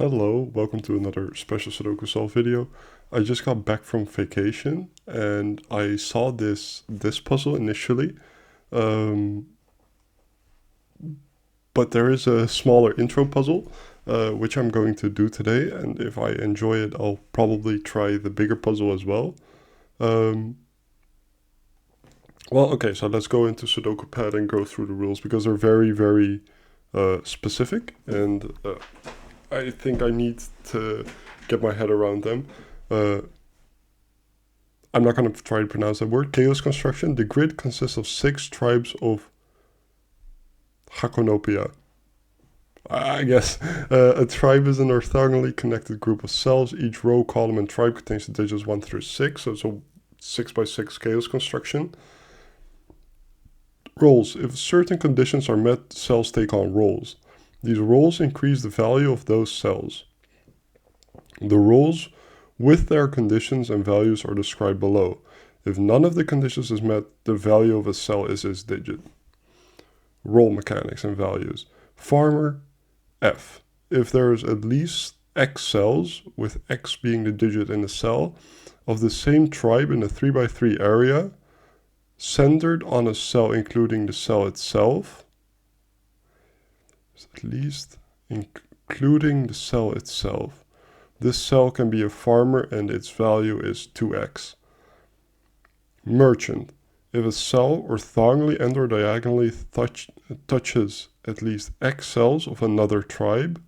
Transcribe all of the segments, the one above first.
Hello, welcome to another special Sudoku solve video. I just got back from vacation and I saw this puzzle initially, um, but there is a smaller intro puzzle which I'm going to do today, and if I enjoy it I'll probably try the bigger puzzle as well. Well, okay, so let's go into Sudoku and go through the rules because they're very specific, and I think I need to get my head around them. I'm not going to try to pronounce that word. Chaos construction. The grid consists of 6 tribes of Chanocopia. I guess. A tribe is an orthogonally connected group of cells. Each row, column, and tribe contains the digits 1 through 6. So it's a 6 by 6 chaos construction. Roles. If certain conditions are met, cells take on roles. These roles increase the value of those cells. The roles with their conditions and values are described below. If none of the conditions is met, the value of a cell is its digit. Role mechanics and values. Farmer, F. If there is at least X cells, with X being the digit in the cell, of the same tribe in a 3 by 3 area, centered on a cell including the cell itself, at least including the cell itself. This cell can be a farmer and its value is 2x. Merchant. If a cell orthogonally and or diagonally touches at least x cells of another tribe,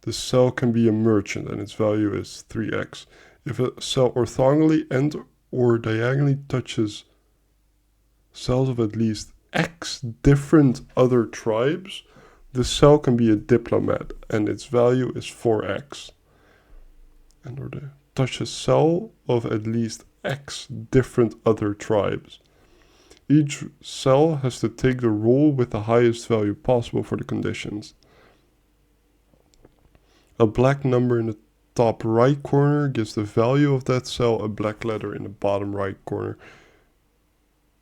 the cell can be a merchant and its value is 3x. If a cell orthogonally and or diagonally touches cells of at least x different other tribes, the cell can be a diplomat and its value is 4x. And or touch a cell of at least x different other tribes. Each cell has to take the role with the highest value possible for the conditions. A black number in the top right corner gives the value of that cell. A black letter in the bottom right corner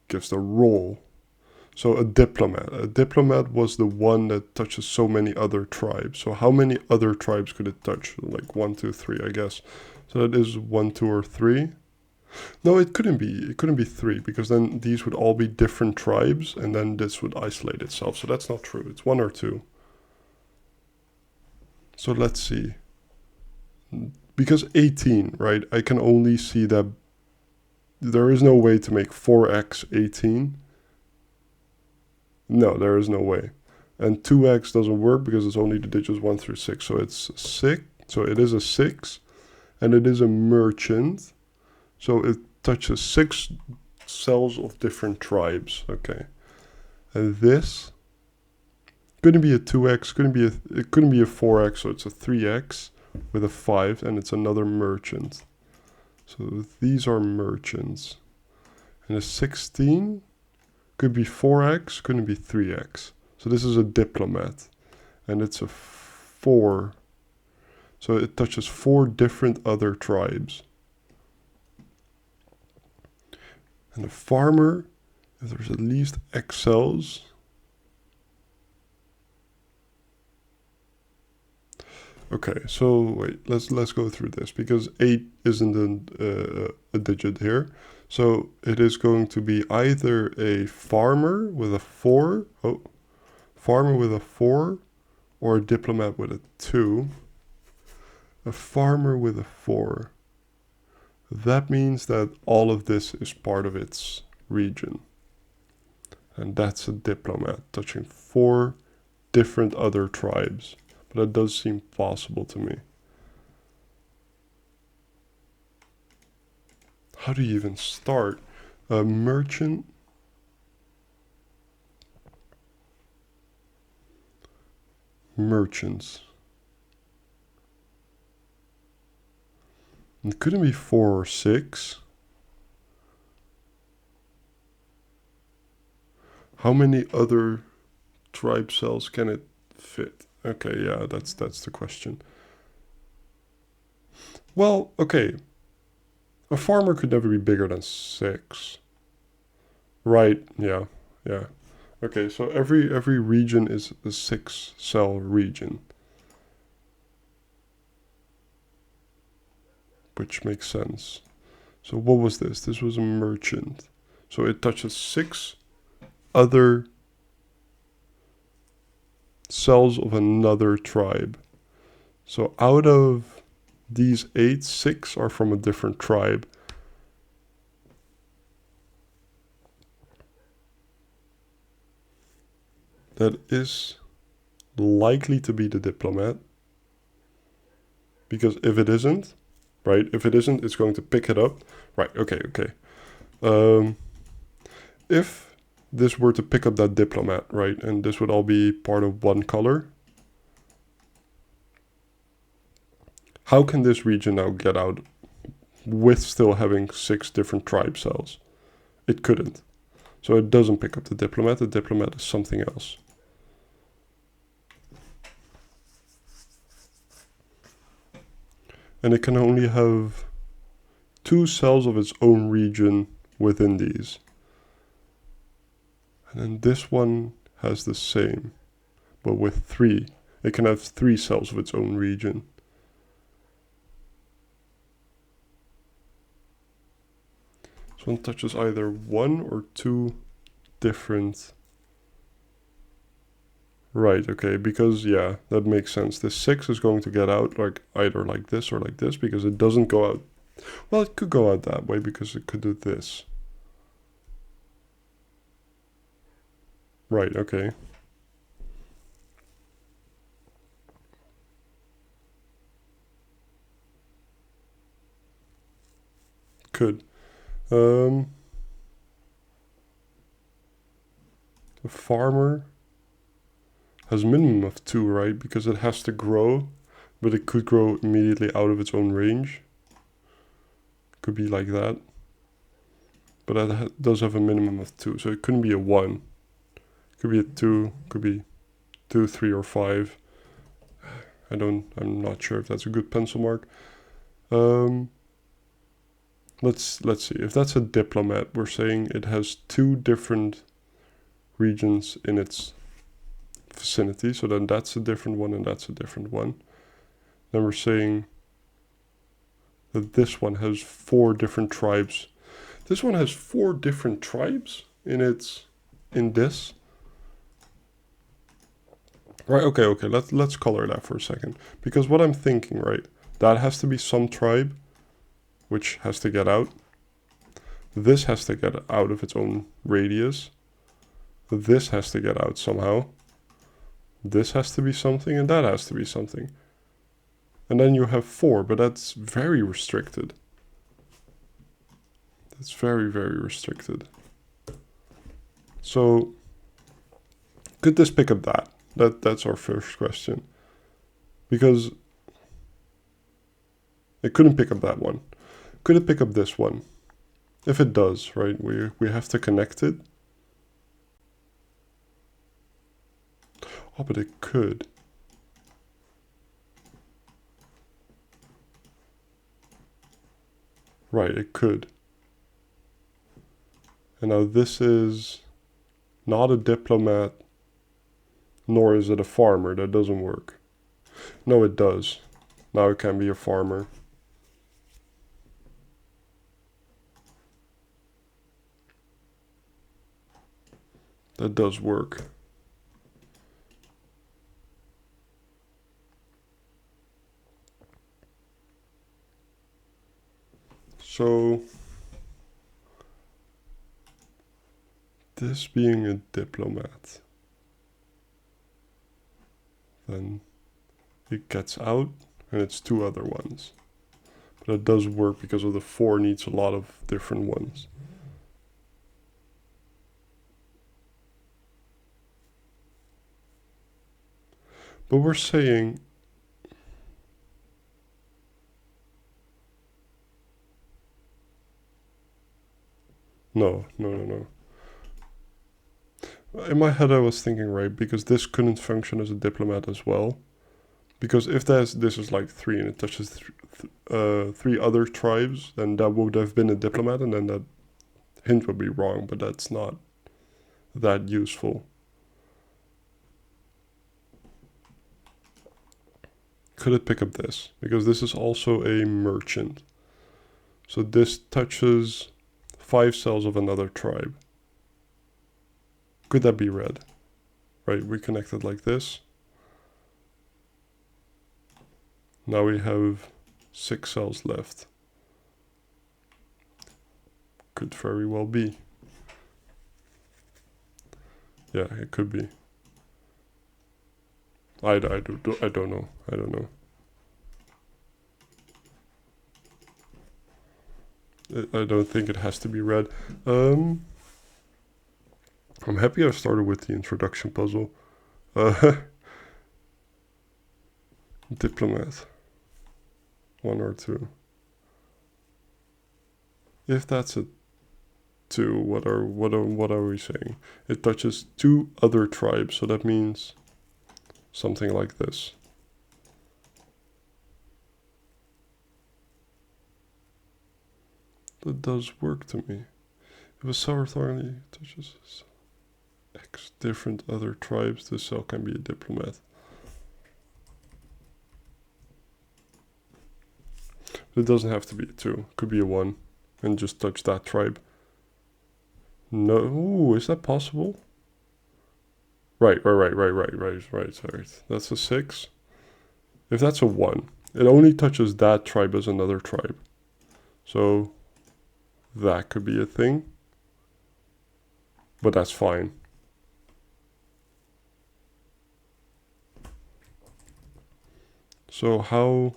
gives the role. So a diplomat. A diplomat was the one that touches so many other tribes. So how many other tribes could it touch? Like 1, 2, 3, I guess. So that is 1, 2, or 3. No, it couldn't be. It couldn't be 3 because then these would all be different tribes and then this would isolate itself. So that's not true. It's 1 or 2. So let's see. Because 18, right? I can only see that there is no way to make 4x 18. No, there is no way. And 2x doesn't work because it's only the digits 1 through 6. So it's 6. So it is a 6. And it is a merchant. So it touches 6 cells of different tribes. Okay. And this couldn't be a 2x. It couldn't be a 4x. So it's a 3x with a 5. And it's another merchant. So these are merchants. And a 16... could be 4x, couldn't be 3x. So this is a diplomat. And it's a 4. So it touches 4 different other tribes. And the farmer, if there's at least x cells. Okay, so wait, let's go through this because 8 isn't a digit here. So it is going to be either a farmer with a 4, farmer with a 4, or a diplomat with a 2. A farmer with a 4. That means that all of this is part of its region. And that's a diplomat touching 4 different other tribes. But that does seem possible to me. How do you even start? A merchant. Merchants. It couldn't be 4 or 6. How many other tribe cells can it fit? Okay, yeah, that's the question. Well, okay. A farmer could never be bigger than 6. Right, yeah. Okay, so every region is a 6-cell region. Which makes sense. So what was this? This was a merchant. So it touches 6 other cells of another tribe. So out of these 8, 6 are from a different tribe. That is likely to be the diplomat. Because if it isn't, right, if it isn't, it's going to pick it up. Right, okay. If this were to pick up that diplomat, right, and this would all be part of one color, how can this region now get out with still having 6 different tribe cells? It couldn't. So it doesn't pick up the diplomat is something else. And it can only have 2 cells of its own region within these. And then this one has the same, but with 3. It can have 3 cells of its own region. This one touches either 1 or 2 different. Right, okay, because yeah, that makes sense. This 6 is going to get out like either like this or like this, because it doesn't go out. Well, it could go out that way because it could do this. Right, okay. Could. The farmer has a minimum of 2, right? Because it has to grow, but it could grow immediately out of its own range. Could be like that. But that does have a minimum of 2, so it couldn't be a 1. Could be a 2, could be 2, 3, or 5. I'm not sure if that's a good pencil mark. Let's see. If that's a diplomat, we're saying it has 2 different regions in its vicinity. So then that's a different one and that's a different one. Then we're saying that this one has 4 different tribes. This one has 4 different tribes in this. Right, okay, let's color that for a second. Because what I'm thinking, right, that has to be some tribe which has to get out. This has to get out of its own radius. This has to get out somehow. This has to be something, and that has to be something. And then you have 4, but that's very restricted. That's very, very restricted. So, could this pick up that? That's our first question. Because it couldn't pick up that one. Could it pick up this one? If it does, right, we have to connect it. Oh, but it could. Right, it could. And now this is not a diplomat, nor is it a farmer. That doesn't work. No, it does. Now it can be a farmer. That does work. So, this being a diplomat, then it gets out and it's 2 other ones. But it does work because of the 4 needs a lot of different ones. But we're saying no. In my head I was thinking, right, because this couldn't function as a diplomat as well. Because if this is like 3 and it touches 3 other tribes, then that would have been a diplomat, and then that hint would be wrong, but that's not that useful. could it pick up this? Because this is also a merchant. So this touches 5 cells of another tribe. Could that be red? Right, we connected like this. Now we have 6 cells left. Could very well be. Yeah, it could be. I don't know. I don't know. I don't think it has to be red. I'm happy I started with the introduction puzzle. Diplomat. 1 or 2. If that's a 2, what are we saying? It touches 2 other tribes, so that means something like this. That does work to me. If a sour thorny touches X different other tribes, this cell can be a diplomat. It doesn't have to be a 2. It could be a 1 and just touch that tribe. No, ooh, is that possible? Right. Sorry. That's a 6. If that's a 1, it only touches that tribe as another tribe. So that could be a thing. But that's fine. So how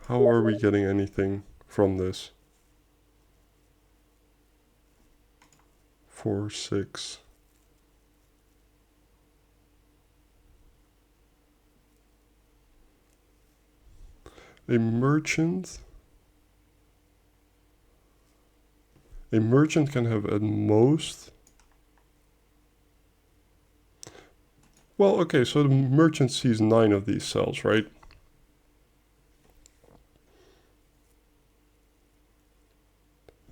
are we getting anything from this? 4, 6. A merchant can have at most... Well, okay, so the merchant sees 9 of these cells, right?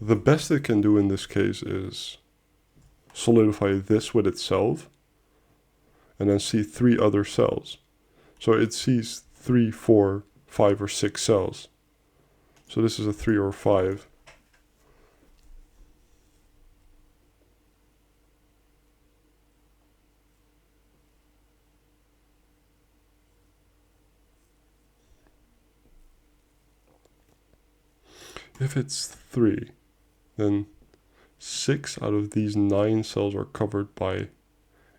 The best it can do in this case is solidify this with itself and then see 3 other cells. So it sees 3, 4, 5 or 6 cells. So this is a 3 or 5. If it's 3, then 6 out of these 9 cells are covered by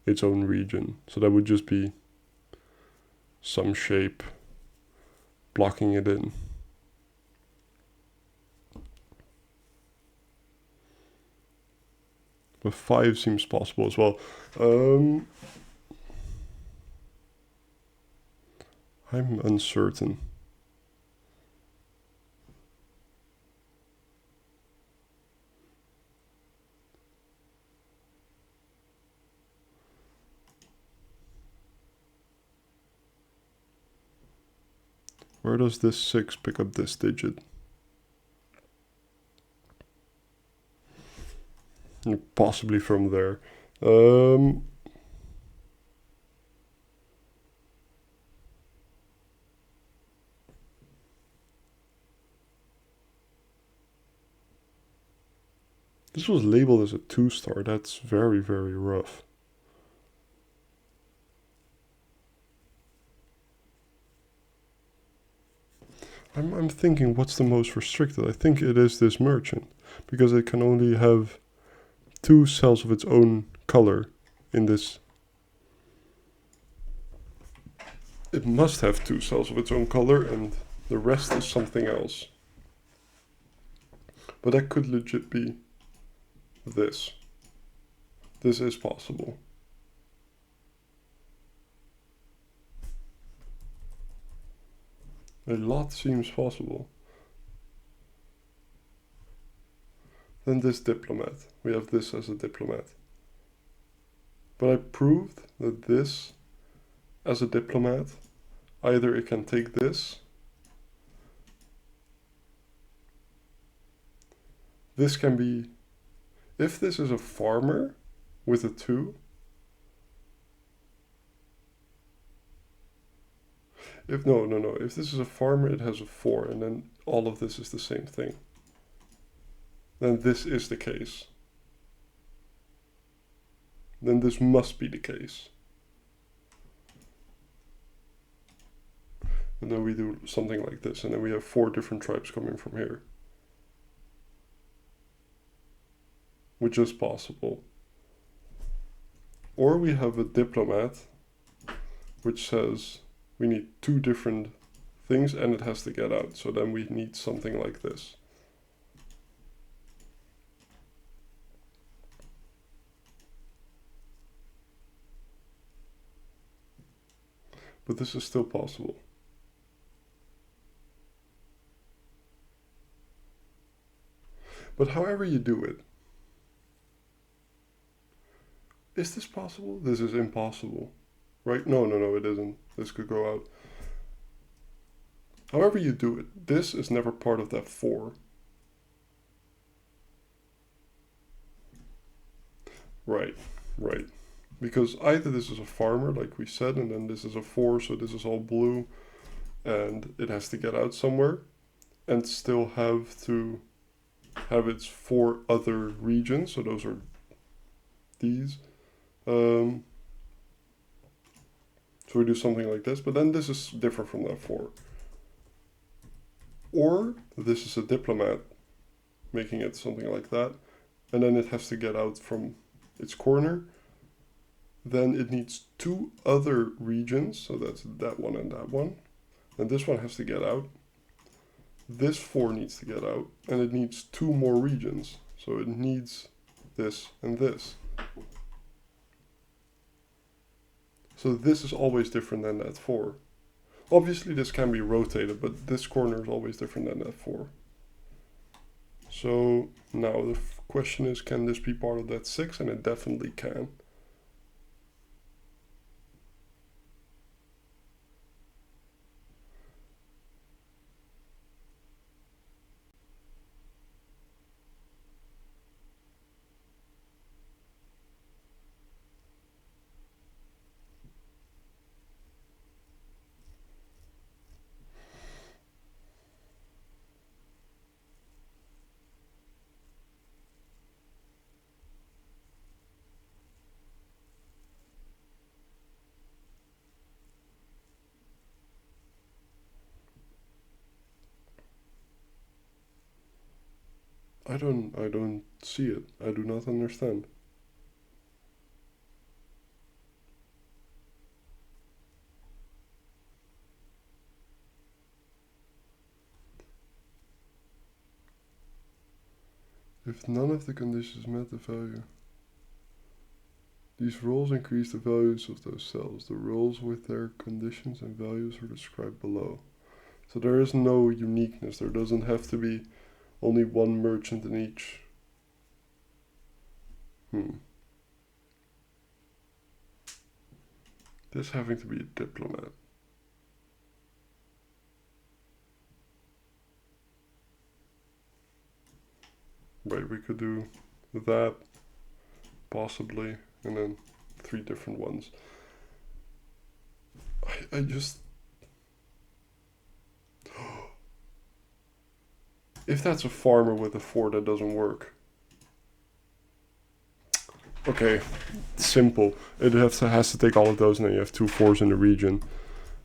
its own region. So that would just be some shape blocking it in. But 5 seems possible as well. I'm uncertain. Where does this 6 pick up this digit? Possibly from there. This was labeled as a 2-star. That's very, very rough. I'm thinking, what's the most restricted? I think it is this merchant, because it can only have 2 cells of its own color in this. It must have 2 cells of its own color, and the rest is something else. But that could legit be this. This is possible. A lot seems possible. Then this diplomat. We have this as a diplomat. But I proved that this, as a diplomat, either it can take this. This can be, if this is a farmer with a 2, If no, no, no. If this is a farmer, it has a 4, and then all of this is the same thing. Then this is the case. Then this must be the case. And then we do something like this, and then we have 4 different tribes coming from here. Which is possible. Or we have a diplomat, which says we need 2 different things and it has to get out. So then we need something like this. But this is still possible. But however you do it, is this possible? This is impossible, right? No, no, no, it isn't. This could go out. However you do it, this is never part of that 4. Right, right. Because either this is a farmer, like we said, and then this is a 4, so this is all blue, and it has to get out somewhere, and still have to have its 4 other regions, so those are these. So we do something like this, but then this is different from that 4. Or this is a diplomat, making it something like that, and then it has to get out from its corner. Then it needs 2 other regions, so that's that one and that one. And this one has to get out. This 4 needs to get out, and it needs 2 more regions. So it needs this and this. So this is always different than that 4. Obviously this can be rotated, but this corner is always different than that 4. So now the question is, can this be part of that 6? And it definitely can. I don't see it. I do not understand. If none of the conditions met the value. These roles increase the values of those cells. The roles with their conditions and values are described below. So there is no uniqueness. There doesn't have to be only one merchant in each. This having to be a diplomat. Right, we could do that, possibly, and then 3 different ones. I just... If that's a farmer with a 4, that doesn't work. Okay, simple. It has to take all of those, and then you have 2 4s in the region.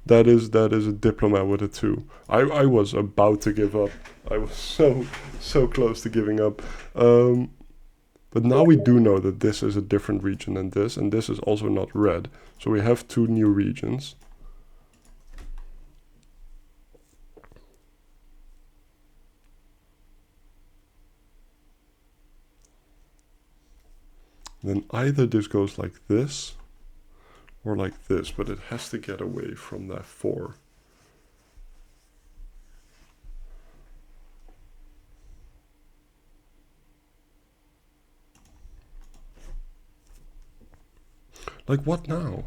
That is a diplomat with a 2. I was about to give up. I was so close to giving up. But now we do know that this is a different region than this, and this is also not red. So we have 2 new regions. Then either this goes like this or like this, but it has to get away from that 4. Like what now?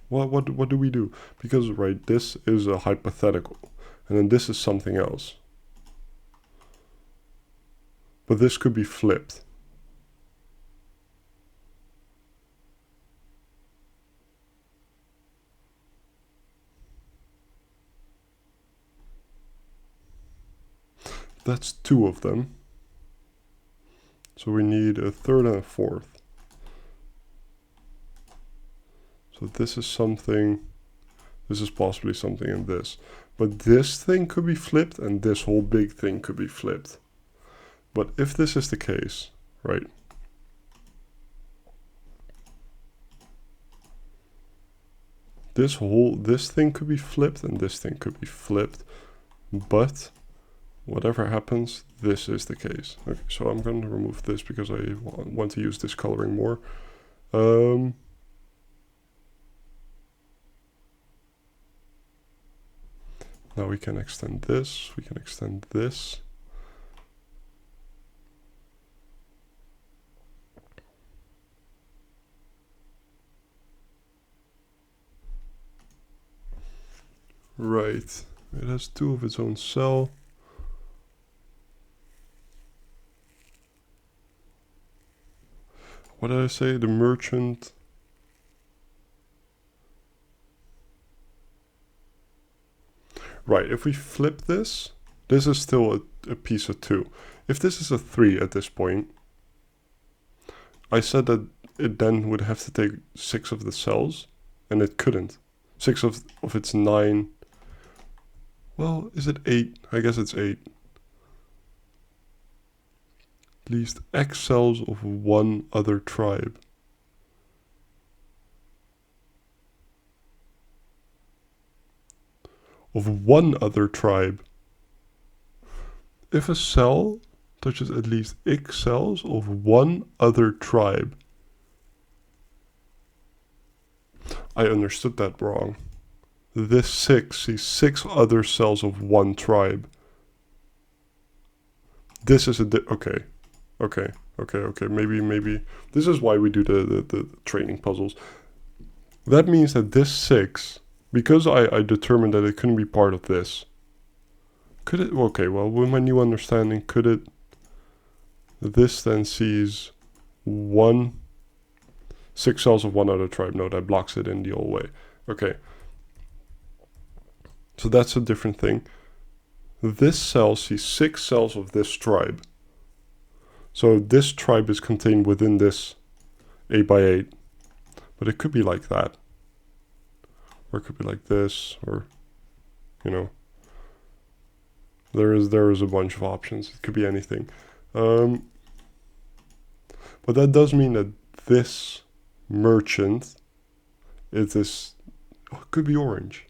What do we do? Because right, this is a hypothetical, and then this is something else. But this could be flipped. that's 2 of them. So we need a third and a fourth. So this is something, this is possibly something in this. But this thing could be flipped and this whole big thing could be flipped. But if this is the case, right? This thing could be flipped and this thing could be flipped. But whatever happens, this is the case. Okay, so I'm going to remove this because I want to use this coloring more. Now we can extend this, we can extend this. Right, it has 2 of its own cell. What did I say? The merchant. Right, if we flip this, this is still a piece of 2. If this is a 3 at this point, I said that it then would have to take 6 of the cells, and it couldn't. 6 of its 9. Well, is it 8? I guess it's 8. At least X cells of one other tribe. Of one other tribe. If a cell touches at least X cells of one other tribe. I understood that wrong. This 6 sees 6 other cells of one tribe. This is a okay. Maybe this is why we do the training puzzles. That means that this 6, because I determined that it couldn't be part of this. Could it? Okay, well, with my new understanding, could it? This then sees 6 cells of one other tribe. No, that blocks it in the old way. Okay. So that's a different thing. This cell sees 6 cells of this tribe. So this tribe is contained within this 8 by 8. But it could be like that. Or it could be like this, or, you know. There is a bunch of options. It could be anything. But that does mean that this merchant, it could be orange.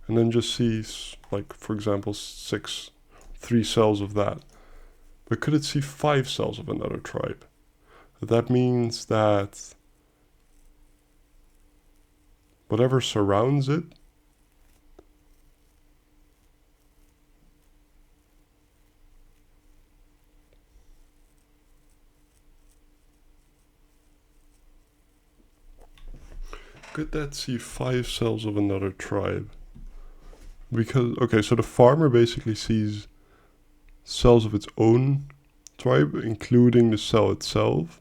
And then just sees, like, for example, 3 cells of that. But could it see 5 cells of another tribe? That means that whatever surrounds it could that see 5 cells of another tribe? Because, okay, so the farmer basically sees cells of its own tribe, including the cell itself.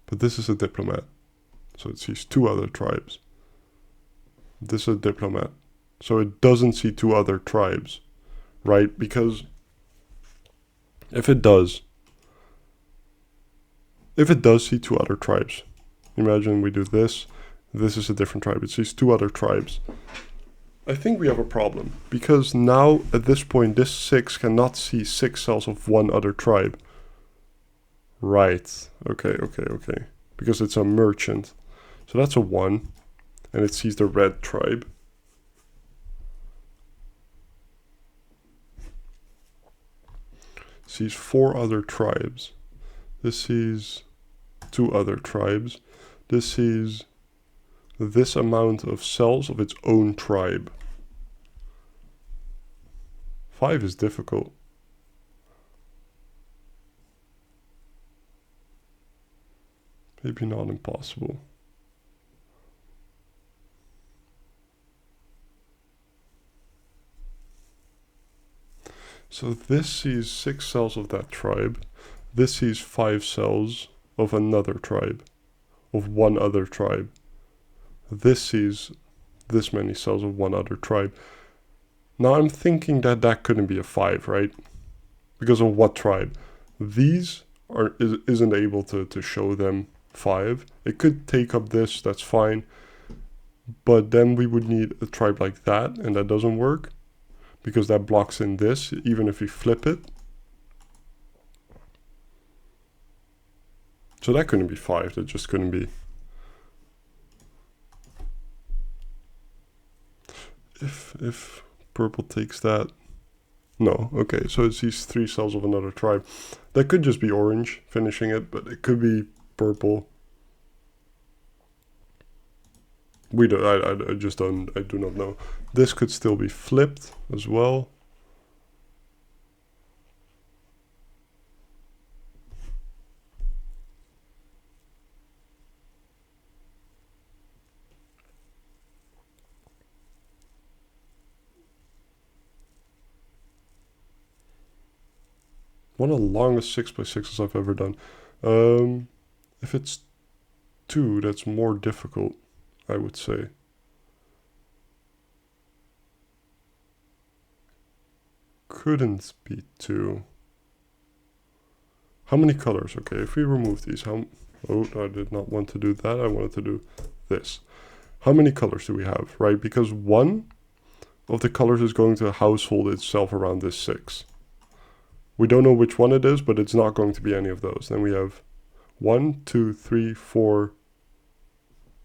But this is a diplomat, so it sees 2 other tribes. This is a diplomat, so it doesn't see 2 other tribes, right? Because if it does see 2 other tribes, imagine we do this. This is a different tribe. It sees 2 other tribes. I think we have a problem. Because now, at this point, this 6 cannot see 6 cells of one other tribe. Right. Okay. Because it's a merchant. So that's a 1. And it sees the red tribe. It sees 4 other tribes. This sees 2 other tribes. This sees this amount of cells of its own tribe. 5 is difficult. Maybe not impossible. So this sees 6 cells of that tribe. This sees 5 cells of another tribe, of one other tribe. This sees this many cells of one other tribe. Now I'm thinking that that couldn't be a 5, right? Because of what tribe? These isn't able to show them 5. It could take up this, that's fine. But then we would need a tribe like that, and that doesn't work. Because that blocks in this, even if we flip it. So that couldn't be 5, that just couldn't be. If purple takes that. No, okay, so it's these 3 cells of another tribe. That could just be orange finishing it, but it could be purple. We don't, I just don't, I do not know. This could still be flipped as well. One of the longest 6x6s I've ever done. If it's 2, that's more difficult, I would say. Couldn't be 2. How many colors? Okay, if we remove these, oh, I did not want to do that. I wanted to do this. How many colors do we have, right? Because one of the colors is going to household itself around this 6. We don't know which one it is, but it's not going to be any of those. Then we have 1, 2, 3, 4.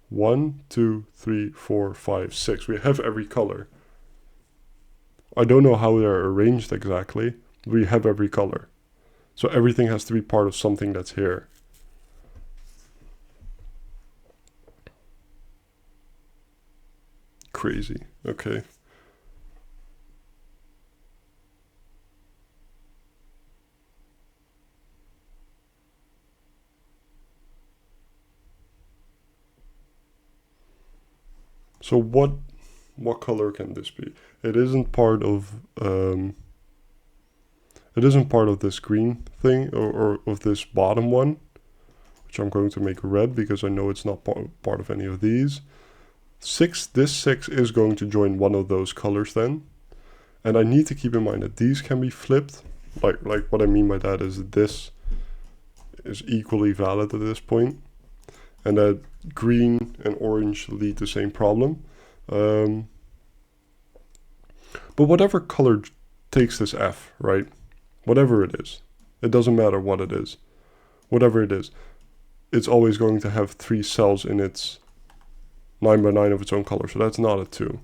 1, 2, 3, 4, 5, 6. We have every color. I don't know how they're arranged exactly. We have every color. So everything has to be part of something that's here. Crazy. Okay. So what color can this be? It isn't part of this green thing or of this bottom one, which I'm going to make red because I know it's not part of any of these. This 6 is going to join one of those colors then. And I need to keep in mind that these can be flipped. Like what I mean by that is this is equally valid at this point. And that green and orange lead the same problem. But whatever color takes this F, right? Whatever it is. It doesn't matter what it is. Whatever it is. It's always going to have 3 cells in its 9x9 of its own color. So that's not a 2.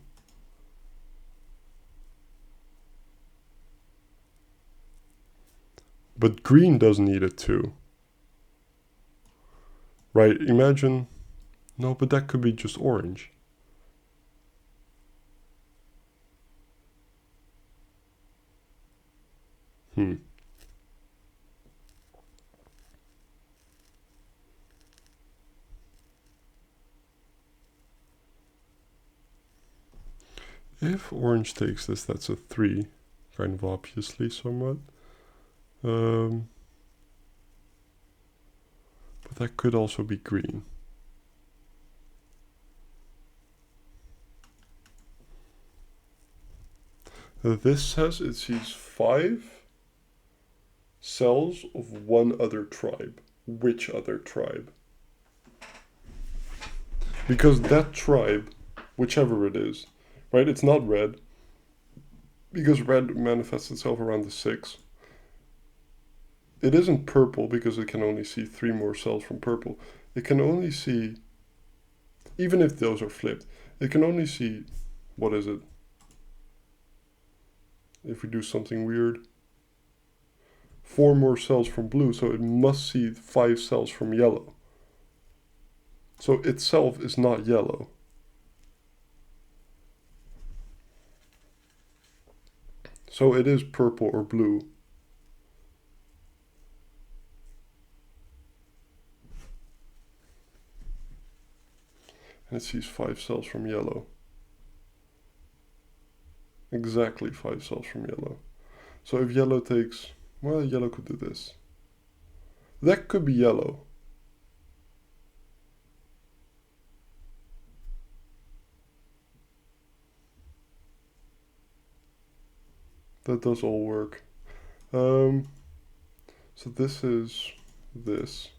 But green does need a 2. Right, imagine... No, but that could be just orange. If orange takes this, that's a 3. Kind of obviously, somewhat. But that could also be green. This says it sees 5 cells of one other tribe. Which other tribe? Because that tribe, whichever it is, right, it's not red. Because red manifests itself around the 6. It isn't purple because it can only see 3 more cells from purple. It can only see, even if those are flipped, it can only see, what is it? If we do something weird, 4 more cells from blue, so it must see 5 cells from yellow. So itself is not yellow. So it is purple or blue. And it sees 5 cells from yellow. Exactly 5 cells from yellow. So if yellow takes, well, yellow could do this. That could be yellow. That does all work. So this is this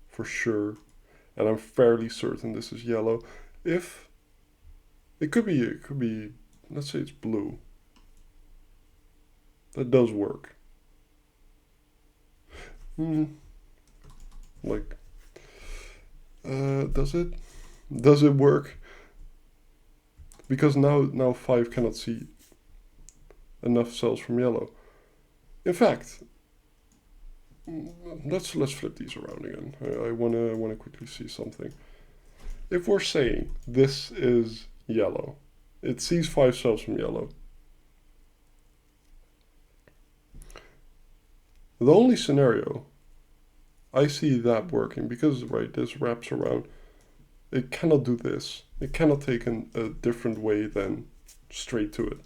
for sure. And I'm fairly certain this is yellow. If it could be, let's say it's blue. That does work. Like, does it? Does it work? Because now 5 cannot see enough cells from yellow. In fact, let's flip these around again. I wanna quickly see something. If we're saying this is yellow, it sees 5 cells from yellow. The only scenario I see that working, because right, this wraps around, it cannot do this. It cannot take a different way than straight to it.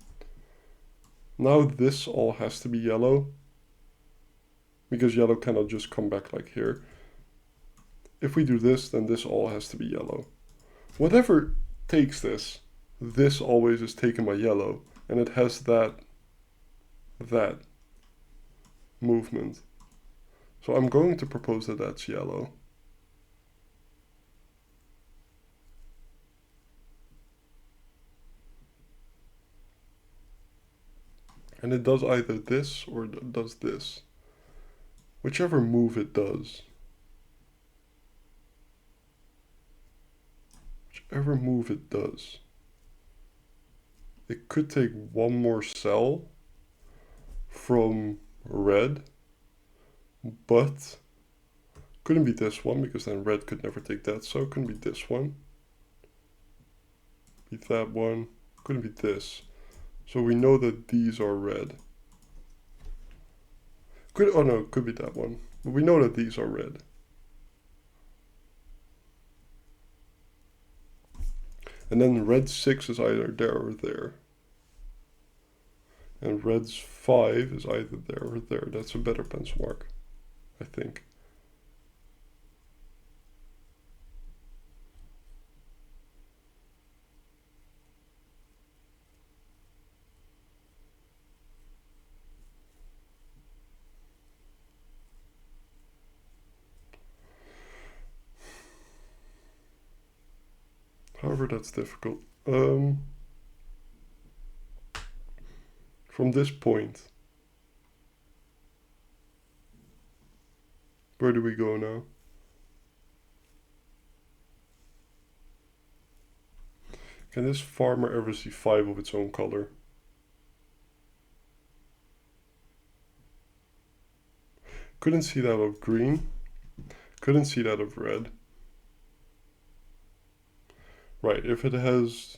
Now this all has to be yellow, because yellow cannot just come back like here. If we do this, then this all has to be yellow. Whatever takes this always is taken by yellow, and it has that movement. So I'm going to propose that that's yellow. And it does either this or it does this. Whichever move it does. Whichever move it does. It could take one more cell from red, but couldn't be this one, because then red could never take that, so it couldn't be this one. Be that one, couldn't be this. So we know that these are red. Oh no, it could be that one. But we know that these are red. And then red 6 is either there or there. And red's 5 is either there or there. That's a better pencil mark, I think. However, that's difficult. From this point, where do we go now? Can this farmer ever see 5 of its own color? Couldn't see that of green. Couldn't see that of red. Right, if it has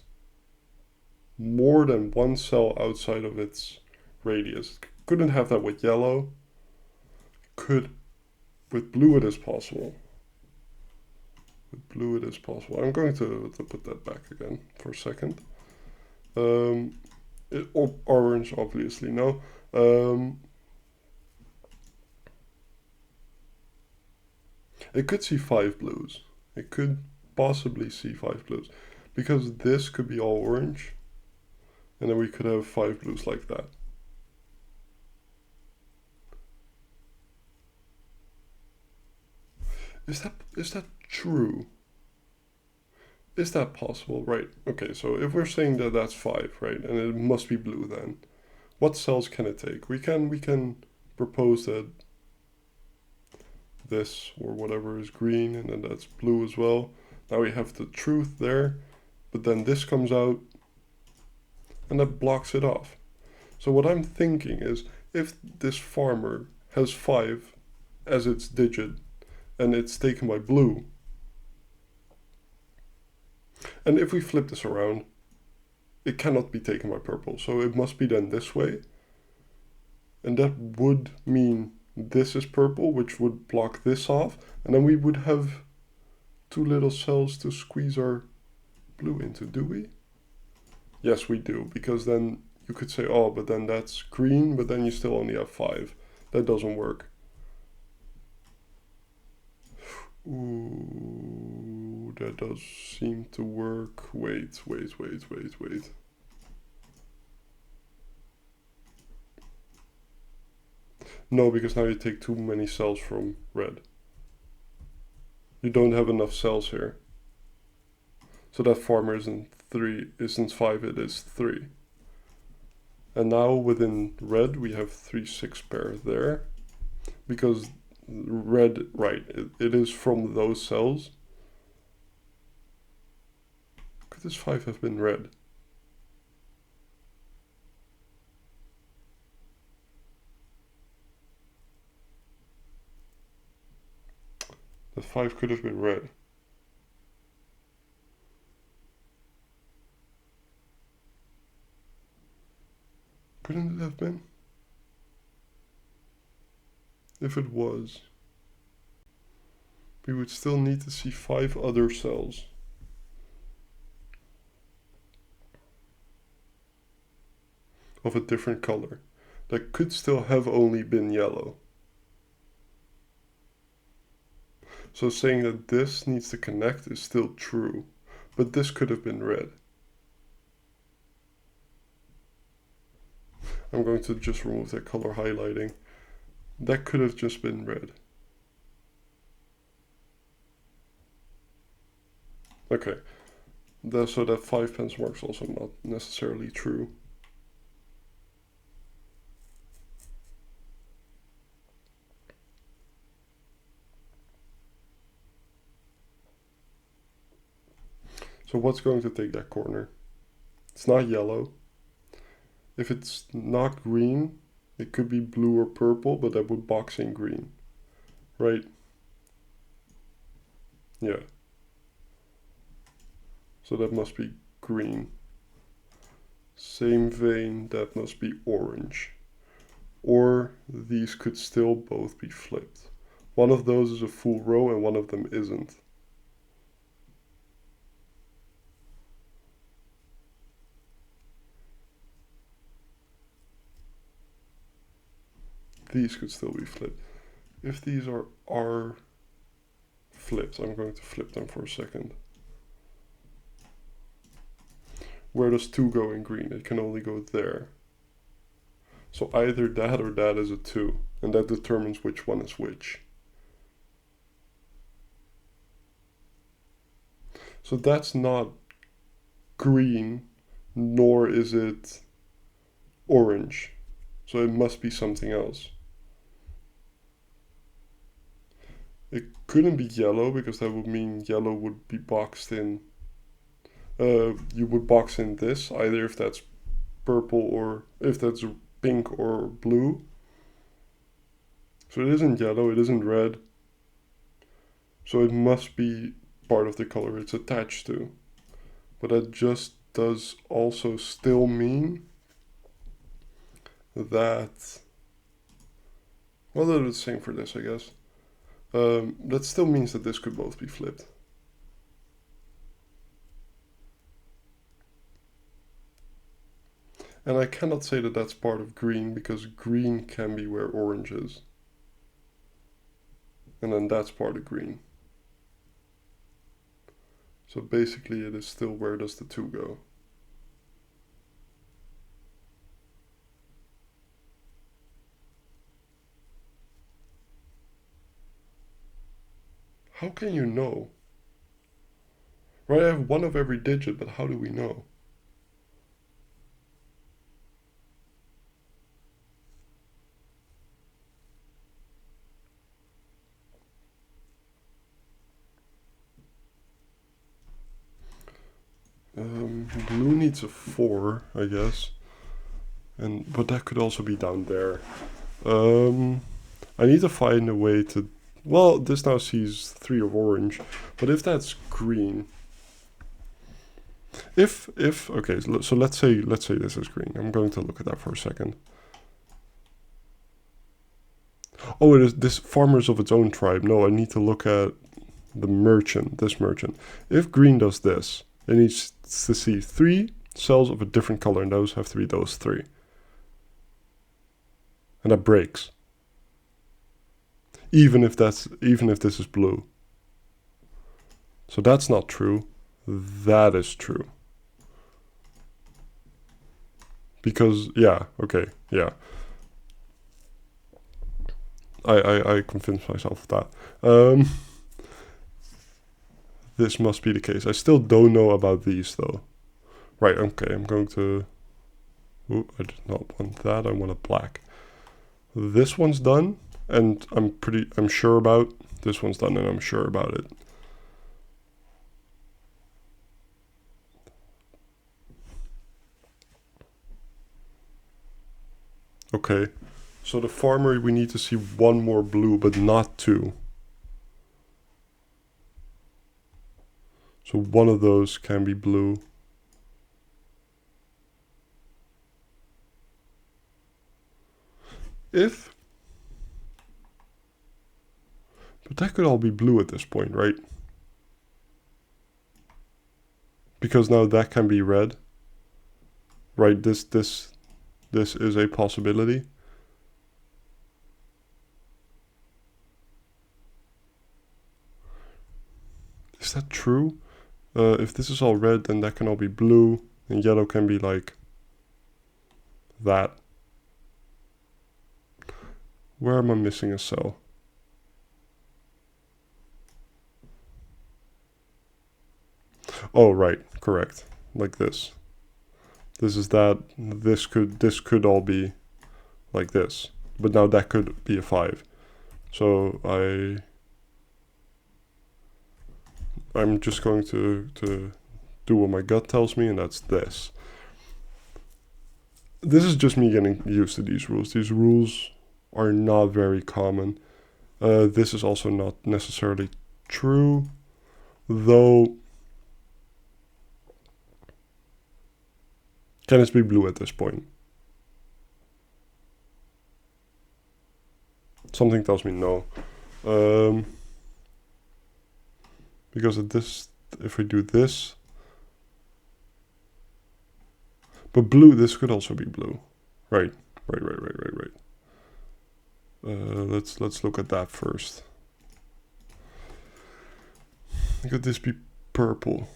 more than one cell outside of its radius. Couldn't have that with yellow. Could, with blue it is possible. With blue it is possible. I'm going to put that back again for a second. Orange, obviously, no. It could see 5 blues. It could possibly see 5 blues. Because this could be all orange. And then we could have 5 blues like that. Is that true? Is that possible? Right, okay, so if we're saying that that's 5, right, and it must be blue then, what cells can it take? We can propose that this or whatever is green, and then that's blue as well. Now we have the truth there, but then this comes out, and that blocks it off. So what I'm thinking is, if this farmer has 5 as its digit, and it's taken by blue, and if we flip this around, it cannot be taken by purple, so it must be then this way. And that would mean this is purple, which would block this off, and then we would have 2 little cells to squeeze our blue into, do we? Yes, we do, because then you could say, oh, but then that's green, but then you still only have 5. That doesn't work. Ooh, that does seem to work. Wait. No, because now you take too many cells from red. You don't have enough cells here. So that farmer isn't 5, it is 3. And now within red we have 3, 6 pair there. Because red, right, it is from those cells. Could this 5 have been red? The 5 could have been red. Couldn't it have been? If it was, we would still need to see 5 other cells. Of a different color. That could still have only been yellow. So saying that this needs to connect is still true, but this could have been red. I'm going to just remove that color highlighting. That could have just been red. Okay, so that 5 pence mark's also not necessarily true. So what's going to take that corner? It's not yellow. If it's not green, it could be blue or purple, but that would box in green, right? Yeah. So that must be green. Same vein, that must be orange. Or these could still both be flipped. One of those is a full row and one of them isn't. These could still be flipped. If these are flipped, I'm going to flip them for a second. Where does 2 go in green? It can only go there. So either that or that is a 2, and that determines which one is which. So that's not green, nor is it orange. So it must be something else. It couldn't be yellow, because that would mean yellow would be boxed in. You would box in this, either if that's purple or if that's pink or blue. So it isn't yellow, it isn't red. So it must be part of the color it's attached to. But that just does also still mean that, well, that's the same for this, I guess. That still means that this could both be flipped. And I cannot say that that's part of green, because green can be where orange is. And then that's part of green. So basically it is still, where does the 2 go? How can you know? Right, I have 1 of every digit, but how do we know? Blue needs a 4, I guess. But that could also be down there. I need to find a way to, well, this now sees 3 of orange, but if that's green, okay, so let's say this is green. I'm going to look at that for a second. Oh, it is this farmers of its own tribe. No, I need to look at the merchant, this merchant. If green does this, it needs to see 3 cells of a different color, and those have to be those 3. And that breaks. Even if this is blue. So that's not true. That is true. Because, yeah, okay, yeah. I convinced myself of that. This must be the case. I still don't know about these though. Right, okay, I'm going to... Ooh, I did not want that, I want a black. This one's done, and I'm sure about. This one's done, and I'm sure about it. Okay, so the farmer, we need to see one more blue, but not two. So one of those can be blue. But that could all be blue at this point, right? Because now that can be red. Right, this is a possibility. Is that true? If this is all red, then that can all be blue, and yellow can be like that. Where am I missing a cell? Oh, right, correct. Like this. This is that. This could all be like this. But now that could be a 5. So I'm just going to do what my gut tells me, and that's this. This is just me getting used to these rules. These rules are not very common. This is also not necessarily true, though. Can this be blue at this point? Something tells me no. Because of this, if we do this. But blue, this could also be blue. Right. Let's look at that first. Could this be purple?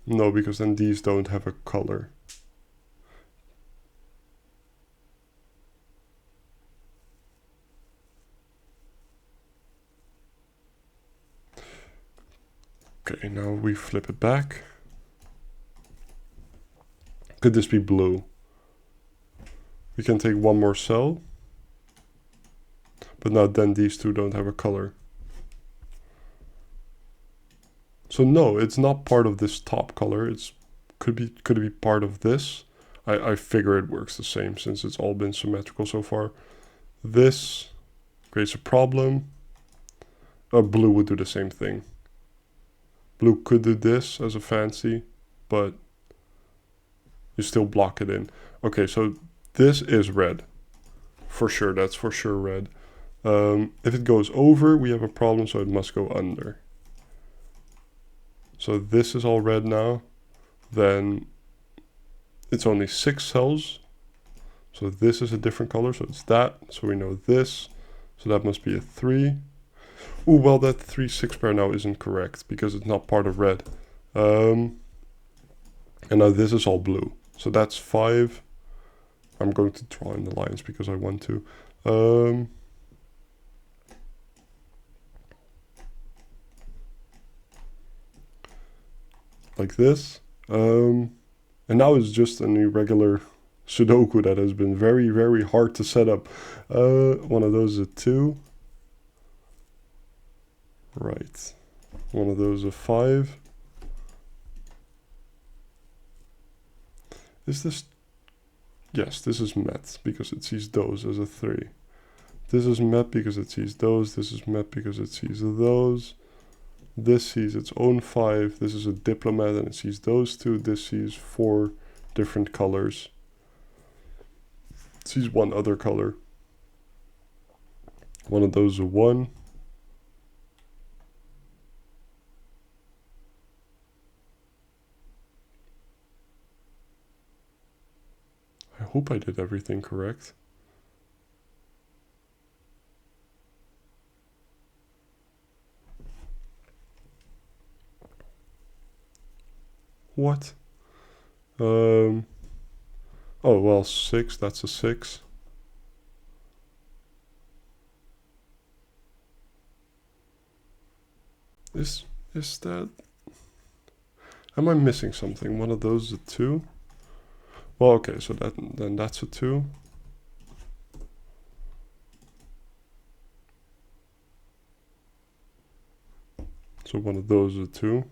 No, because then these don't have a color. Okay, now we flip it back. Could this be blue? We can take one more cell. But now then these two don't have a color. So no, it's not part of this top color. Could it be part of this? I figure it works the same since it's all been symmetrical so far. This creates a problem. Blue would do the same thing. Blue could do this as a fancy, but you still block it in. Okay, so this is red. For sure, that's for sure red. If it goes over, we have a problem, so it must go under. So this is all red now. Then it's only 6 cells. So this is a different color, so it's that. So we know this. So that must be a 3. Ooh, well, that 3-6 pair now isn't correct because it's not part of red. And now this is all blue. So that's 5. I'm going to draw in the lines because I want to. Like this. And now it's just an irregular Sudoku that has been very, very hard to set up. One of those is a 2. Right. One of those a 5. Is this... Yes, this is met because it sees those as a 3. This is met because it sees those. This is met because it sees those. This sees its own 5. This is a diplomat and it sees those 2. This sees 4 different colors. It sees one other color. One of those is a 1. I hope I did everything correct. What? Oh, well, 6, that's a 6. Is that... Am I missing something? One of those is a 2? Well, okay, so then that's a 2. So one of those is a 2.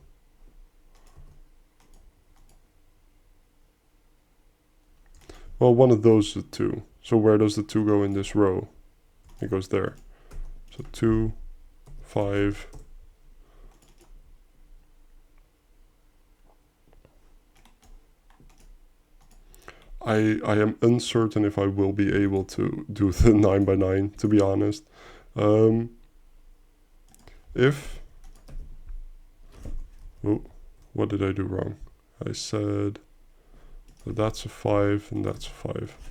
Well, one of those is a 2. So where does the 2 go in this row? It goes there. So 2, 5. I am uncertain if I will be able to do the 9 by 9, to be honest. If... Oh, what did I do wrong? I said that that's a 5 and that's a 5.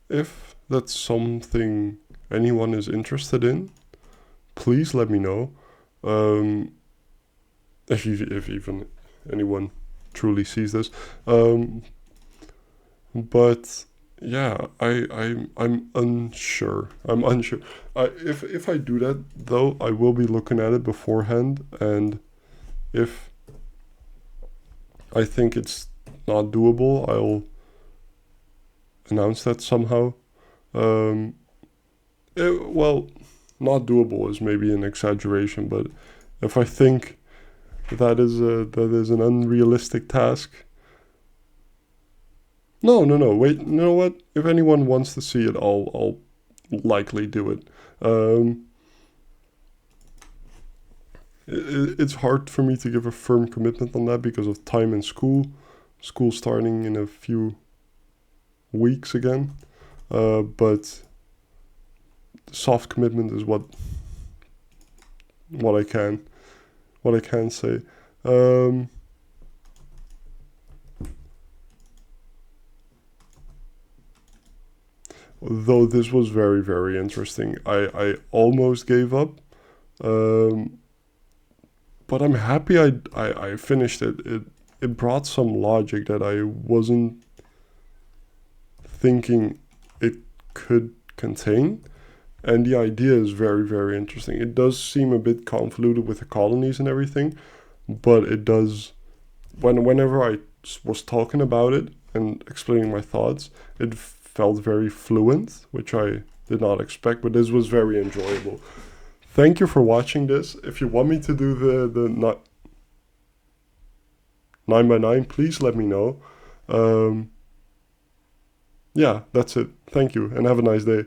If that's something anyone is interested in, please let me know. If even anyone truly sees this. But yeah, I'm unsure. I'm unsure. If I do that though, I will be looking at it beforehand, and if I think it's not doable, I'll announce that somehow. Well, not doable is maybe an exaggeration, but if I think that is an unrealistic task. No, wait, you know what? If anyone wants to see it, I'll likely do it. It's hard for me to give a firm commitment on that because of time in school. School starting in a few weeks again. But soft commitment is what I can say. Though this was very, very interesting. I almost gave up. But I'm happy I finished it. It brought some logic that I wasn't thinking it could contain. And the idea is very, very interesting. It does seem a bit convoluted with the colonies and everything, but it does... Whenever I was talking about it and explaining my thoughts, it felt very fluent, which I did not expect, but this was very enjoyable. Thank you for watching this. If you want me to do the 9 by 9, please let me know. Yeah, that's it. Thank you, and have a nice day.